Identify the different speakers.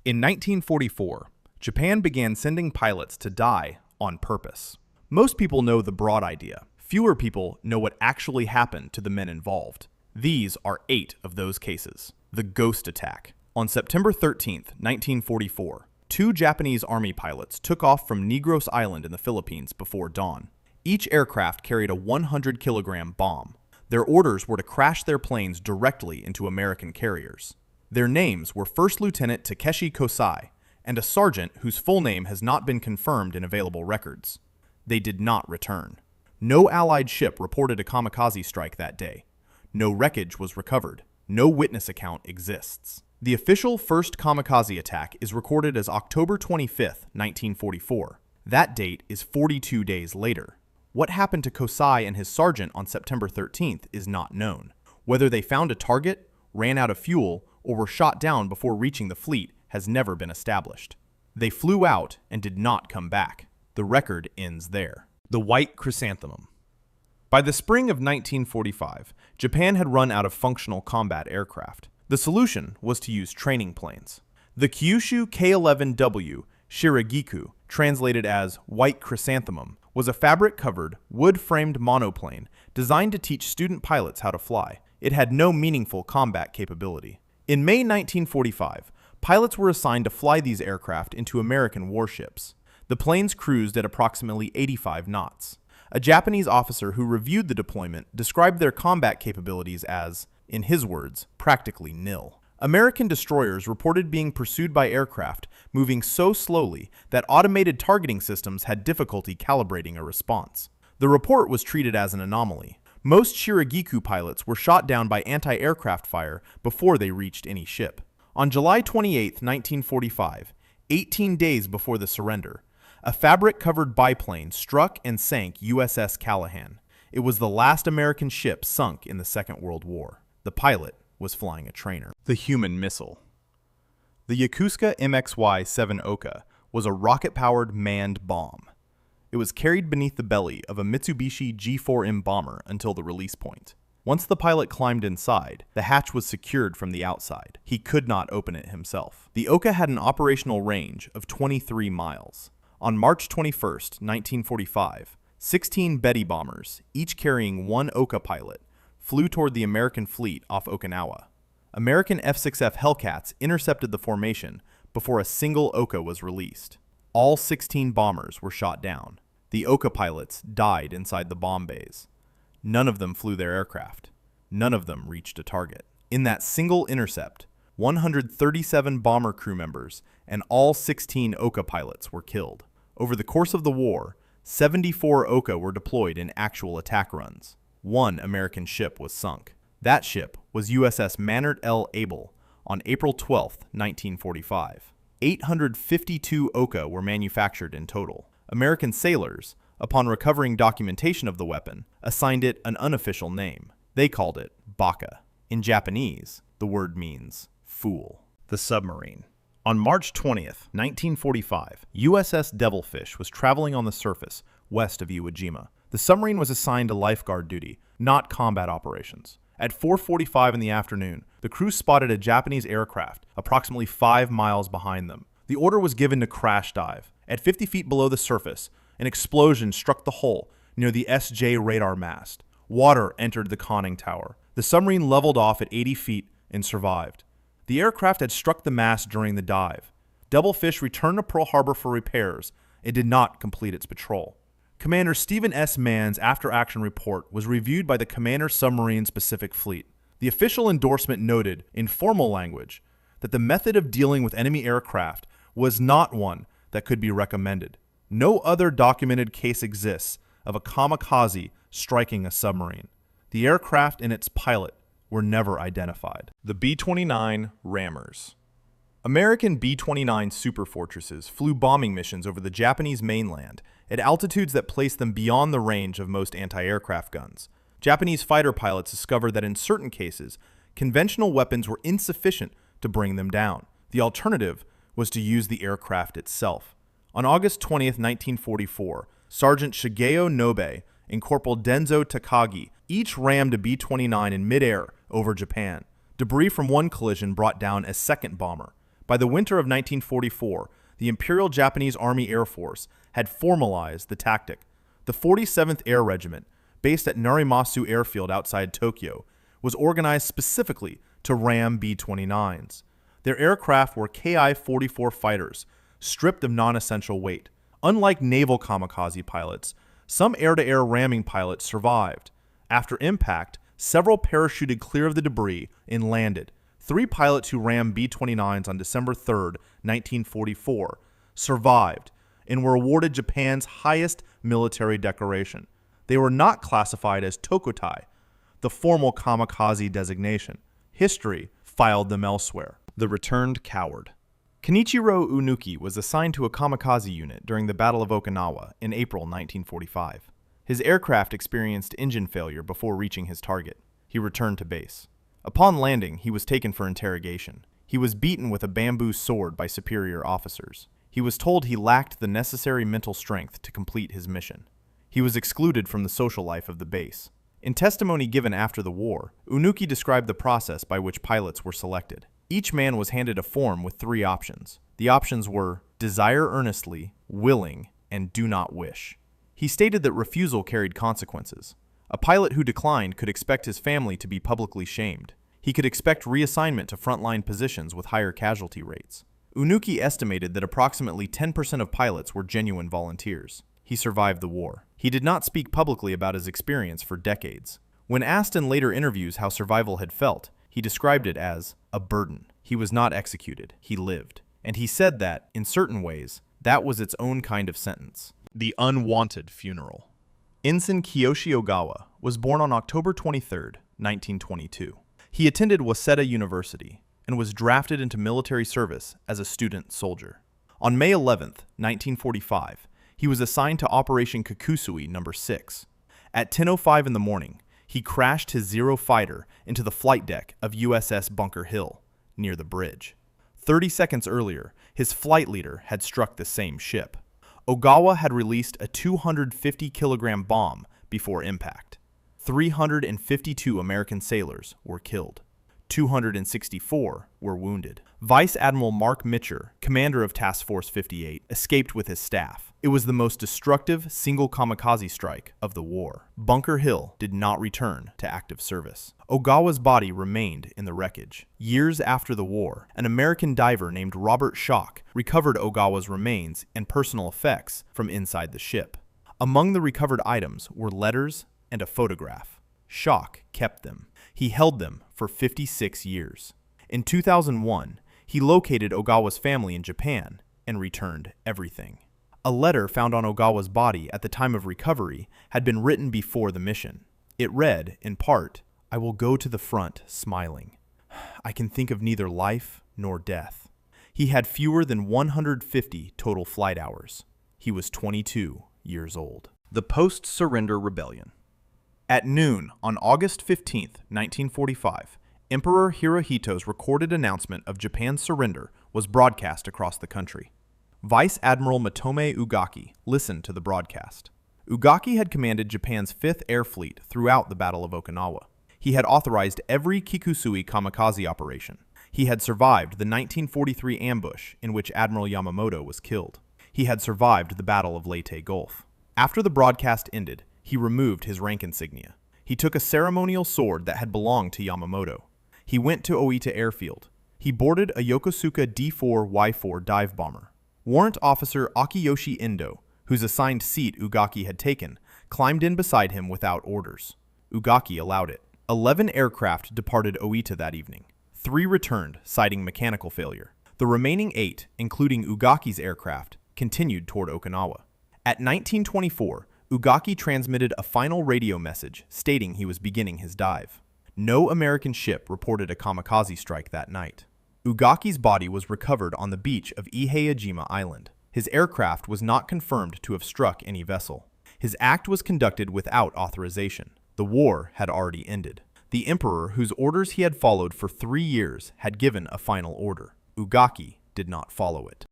Speaker 1: In 1944, Japan began sending pilots to die on purpose. Most people know the broad idea. Fewer people know what actually happened to the men involved. These are 8 of those cases. The Ghost Attack. On September 13, 1944, 2 Japanese Army pilots took off from Negros Island in the Philippines before dawn. Each aircraft carried a 100-kilogram bomb. Their orders were to crash their planes directly into American carriers. Their names were First Lieutenant Takeshi Kosai and a sergeant whose full name has not been confirmed in available records. They did not return. No Allied ship reported a kamikaze strike that day. No wreckage was recovered. No witness account exists. The official first kamikaze attack is recorded as October 25, 1944. That date is 42 days later. What happened to Kosai and his sergeant on September 13th is not known. Whether they found a target, ran out of fuel, or were shot down before reaching the fleet has never been established. They flew out and did not come back. The record ends there. The White Chrysanthemum. By the spring of 1945, Japan had run out of functional combat aircraft. The solution was to use training planes. The Kyushu K-11W Shiragiku, translated as White Chrysanthemum, was a fabric-covered, wood-framed monoplane designed to teach student pilots how to fly. It had no meaningful combat capability. In May 1945, pilots were assigned to fly these aircraft into American warships. The planes cruised at approximately 85 knots. A Japanese officer who reviewed the deployment described their combat capabilities as, in his words, practically nil. American destroyers reported being pursued by aircraft moving so slowly that automated targeting systems had difficulty calibrating a response. The report was treated as an anomaly. Most Shiragiku pilots were shot down by anti-aircraft fire before they reached any ship. On July 28, 1945, 18 days before the surrender, a fabric-covered biplane struck and sank USS Callahan. It was the last American ship sunk in the Second World War. The pilot was flying a trainer. The Human Missile. The Yokosuka MXY-7 Oka was a rocket-powered manned bomb. It was carried beneath the belly of a Mitsubishi G4M bomber until the release point. Once the pilot climbed inside, the hatch was secured from the outside. He could not open it himself. The Oka had an operational range of 23 miles. On March 21, 1945, 16 Betty bombers, each carrying 1 Oka pilot, flew toward the American fleet off Okinawa. American F-6F Hellcats intercepted the formation before a single Oka was released. All 16 bombers were shot down. The Oka pilots died inside the bomb bays. None of them flew their aircraft. None of them reached a target. In that single intercept, 137 bomber crew members and all 16 Oka pilots were killed. Over the course of the war, 74 Oka were deployed in actual attack runs. 1 American ship was sunk. That ship was USS Mannert L. Abel on April 12, 1945. 852 Oka were manufactured in total. American sailors, upon recovering documentation of the weapon, assigned it an unofficial name. They called it Baka. In Japanese, the word means fool. The submarine. On March 20th, 1945, USS Devilfish was traveling on the surface west of Iwo Jima. The submarine was assigned to lifeguard duty, not combat operations. At 4:45 in the afternoon, the crew spotted a Japanese aircraft approximately 5 miles behind them. The order was given to crash dive. At 50 feet below the surface, an explosion struck the hull near the SJ radar mast. Water entered the conning tower. The submarine leveled off at 80 feet and survived. The aircraft had struck the mast during the dive. Devilfish returned to Pearl Harbor for repairs and did not complete its patrol. Commander Stephen S. Mann's after-action report was reviewed by the Commander Submarine Pacific Fleet. The official endorsement noted, in formal language, that the method of dealing with enemy aircraft was not one that could be recommended. No other documented case exists of a kamikaze striking a submarine. The aircraft and its pilot were never identified. The B-29 Rammers. American B-29 superfortresses flew bombing missions over the Japanese mainland at altitudes that placed them beyond the range of most anti-aircraft guns. Japanese fighter pilots discovered that in certain cases, conventional weapons were insufficient to bring them down. The alternative was to use the aircraft itself. On August 20th, 1944, Sergeant Shigeo Nobe and Corporal Denzo Takagi each rammed a B-29 in midair over Japan. Debris from one collision brought down a second bomber, By the winter of 1944, the Imperial Japanese Army Air Force had formalized the tactic. The 47th Air Regiment, based at Narimasu Airfield outside Tokyo, was organized specifically to ram B-29s. Their aircraft were Ki-44 fighters, stripped of non-essential weight. Unlike naval kamikaze pilots, some air-to-air ramming pilots survived. After impact, several parachuted clear of the debris and landed. 3 pilots who rammed B-29s on December 3, 1944, survived and were awarded Japan's highest military decoration. They were not classified as tokutai, the formal kamikaze designation. History filed them elsewhere. The returned coward. Kenichiro Unuki was assigned to a kamikaze unit during the Battle of Okinawa in April 1945. His aircraft experienced engine failure before reaching his target. He returned to base. Upon landing, he was taken for interrogation. He was beaten with a bamboo sword by superior officers. He was told he lacked the necessary mental strength to complete his mission. He was excluded from the social life of the base. In testimony given after the war, Unuki described the process by which pilots were selected. Each man was handed a form with 3 options. The options were desire earnestly, willing, and do not wish. He stated that refusal carried consequences. A pilot who declined could expect his family to be publicly shamed. He could expect reassignment to frontline positions with higher casualty rates. Unuki estimated that approximately 10% of pilots were genuine volunteers. He survived the war. He did not speak publicly about his experience for decades. When asked in later interviews how survival had felt, he described it as a burden. He was not executed. He lived. And he said that, in certain ways, that was its own kind of sentence. The unwanted funeral. Ensign Kiyoshi Ogawa was born on October 23, 1922. He attended Waseda University and was drafted into military service as a student soldier. On May 11, 1945, he was assigned to Operation Kakusui No. 6. At 10:05 in the morning, he crashed his Zero fighter into the flight deck of USS Bunker Hill, near the bridge. 30 seconds earlier, his flight leader had struck the same ship. Ogawa had released a 250-kilogram bomb before impact. 352 American sailors were killed. 264 were wounded. Vice Admiral Mark Mitcher, commander of Task Force 58, escaped with his staff. It was the most destructive single kamikaze strike of the war. Bunker Hill did not return to active service. Ogawa's body remained in the wreckage. Years after the war, an American diver named Robert Schock recovered Ogawa's remains and personal effects from inside the ship. Among the recovered items were letters and a photograph. Schock kept them. He held them for 56 years. In 2001, he located Ogawa's family in Japan and returned everything. A letter found on Ogawa's body at the time of recovery had been written before the mission. It read, in part, "I will go to the front smiling. I can think of neither life nor death." He had fewer than 150 total flight hours. He was 22 years old. The Post-Surrender Rebellion. At noon on August 15, 1945, Emperor Hirohito's recorded announcement of Japan's surrender was broadcast across the country. Vice Admiral Matome Ugaki listened to the broadcast. Ugaki had commanded Japan's 5th Air Fleet throughout the Battle of Okinawa. He had authorized every Kikusui kamikaze operation. He had survived the 1943 ambush in which Admiral Yamamoto was killed. He had survived the Battle of Leyte Gulf. After the broadcast ended, he removed his rank insignia. He took a ceremonial sword that had belonged to Yamamoto. He went to Oita Airfield. He boarded a Yokosuka D4Y4 dive bomber. Warrant Officer Akiyoshi Endo, whose assigned seat Ugaki had taken, climbed in beside him without orders. Ugaki allowed it. 11 aircraft departed Oita that evening. 3 returned, citing mechanical failure. The remaining 8, including Ugaki's aircraft, continued toward Okinawa. At 1924, Ugaki transmitted a final radio message stating he was beginning his dive. No American ship reported a kamikaze strike that night. Ugaki's body was recovered on the beach of Ihejima Island. His aircraft was not confirmed to have struck any vessel. His act was conducted without authorization. The war had already ended. The emperor, whose orders he had followed for 3 years, had given a final order. Ugaki did not follow it.